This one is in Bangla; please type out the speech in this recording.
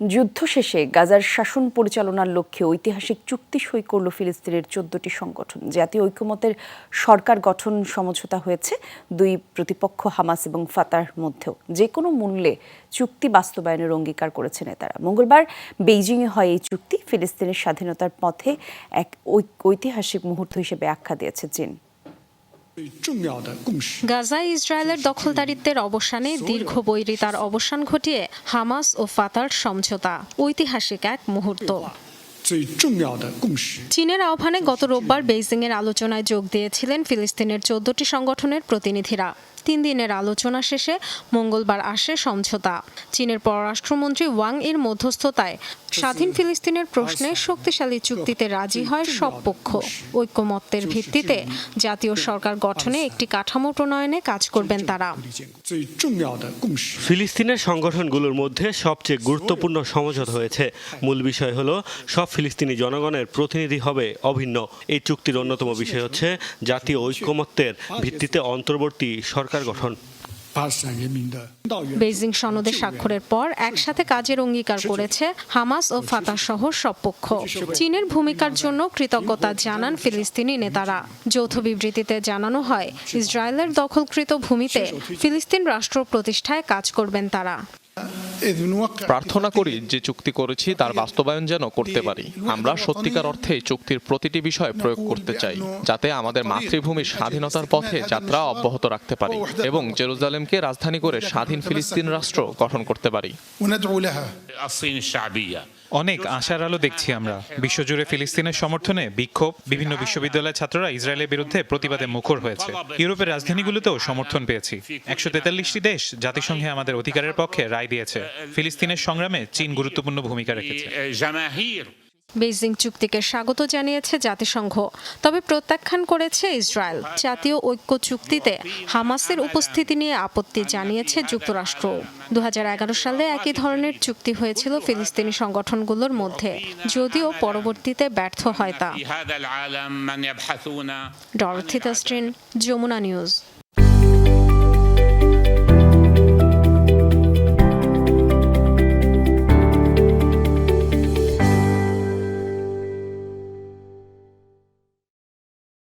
যুদ্ধ শেষে গাজার শাসন পরিচালনার লক্ষ্যে ঐতিহাসিক চুক্তি সই করল ফিলিস্তিনের ১৪টি সংগঠন। জাতীয় ঐকমত্যের সরকার গঠন সমঝোতা হয়েছে দুই প্রতিপক্ষ হামাস এবং ফাতার মধ্যেও। যে কোনো মূল্যে চুক্তি বাস্তবায়নের অঙ্গীকার করেছে নেতারা। মঙ্গলবার বেইজিংয়ে হয় এই চুক্তি। ফিলিস্তিনের স্বাধীনতার পথে এক ঐতিহাসিক মুহূর্ত হিসেবে আখ্যা দিয়েছে চীন। গাজায় ইসরায়েলের দখলদারিত্বের অবসানে দীর্ঘ বৈরিতার অবসান ঘটিয়ে হামাস ও ফাতার সমঝোতা ঐতিহাসিক এক মুহূর্ত। চীনের আহ্বানে গত রোববার বেইজিংয়ের আলোচনায় যোগ দিয়েছিলেন ফিলিস্তিনের ১৪টি সংগঠনের প্রতিনিধিরা। ৩ দিনের আলোচনা শেষে মঙ্গলবার আসে সমঝোতা। চীনের পররাষ্ট্রমন্ত্রী ওয়াং এর মধ্যস্থতায় স্বাধীন ফিলিস্তিনের প্রশ্নে শক্তিশালী চুক্তিতে রাজি হয় সব পক্ষ। ঐকমত্যের ভিত্তিতে জাতীয় সরকার গঠনে একটি কাঠামো প্রণয়নে কাজ করবেন তারা। ফিলিস্তিনের সংগঠনগুলোর মধ্যে সবচেয়ে গুরুত্বপূর্ণ সমঝোতা হয়েছে। মূল বিষয় হলো সব ফিলিস্তিনি জনগণের প্রতিনিধি হবে অভিন্ন। এই চুক্তির অন্যতম বিষয় হচ্ছে জাতীয় ঐকমত্যের ভিত্তিতে অন্তর্বর্তী সরকার গঠন। বেইজিং সনদে স্বাক্ষরের পর একসাথে কাজের অঙ্গীকার করেছে হামাস ও ফাতাহ সহ সব পক্ষ। চীনের ভূমিকার জন্য কৃতজ্ঞতা জানান ফিলিস্তিনি নেতারা। যৌথ বিবৃতিতে জানানো হয়, ইসরায়েলের দখলকৃত ভূমিতে ফিলিস্তিন রাষ্ট্র প্রতিষ্ঠায় কাজ করবেন তারা। প্রার্থনা করি যে চুক্তি করেছি তার বাস্তবায়ন যেন করতে পারি। আমরা সত্যিকার অর্থে চুক্তির প্রতিটি বিষয় প্রয়োগ করতে চাই, যাতে আমাদের মাতৃভূমির স্বাধীনতার পথে যাত্রা অব্যাহত রাখতে পারি এবং জেরুজালেমকে রাজধানী করে স্বাধীন ফিলিস্তিন রাষ্ট্র গঠন করতে পারি। অনেক আশার আলো দেখছি আমরা। বিশ্বজুড়ে ফিলিস্তিনের সমর্থনে বিক্ষোভ, বিভিন্ন বিশ্ববিদ্যালয়ের ছাত্ররা ইসরায়েলের বিরুদ্ধে প্রতিবাদে মুখর হয়েছে। ইউরোপের রাজধানীগুলোতেও সমর্থন পেয়েছি। ১৪৩টি দেশ জাতিসংঘে আমাদের অধিকারের পক্ষে রায় দিয়েছে। ফিলিস্তিনের সংগ্রামে চীন গুরুত্বপূর্ণ ভূমিকা রেখেছে। বেইজিং চুক্তিকে স্বাগত জানিয়েছে জাতিসংঘ, তবে প্রত্যাখ্যান করেছে ইসরায়েল। জাতীয় ঐক্য চুক্তিতে হামাসের উপস্থিতি নিয়ে আপত্তি জানিয়েছে যুক্তরাষ্ট্র। ২০১১ সালে একই ধরনের চুক্তি হয়েছিল ফিলিস্তিনি সংগঠনগুলোর মধ্যে, যদিও পরবর্তীতে ব্যর্থ হয় তা। Dorothy Tasrin, Jamuna news.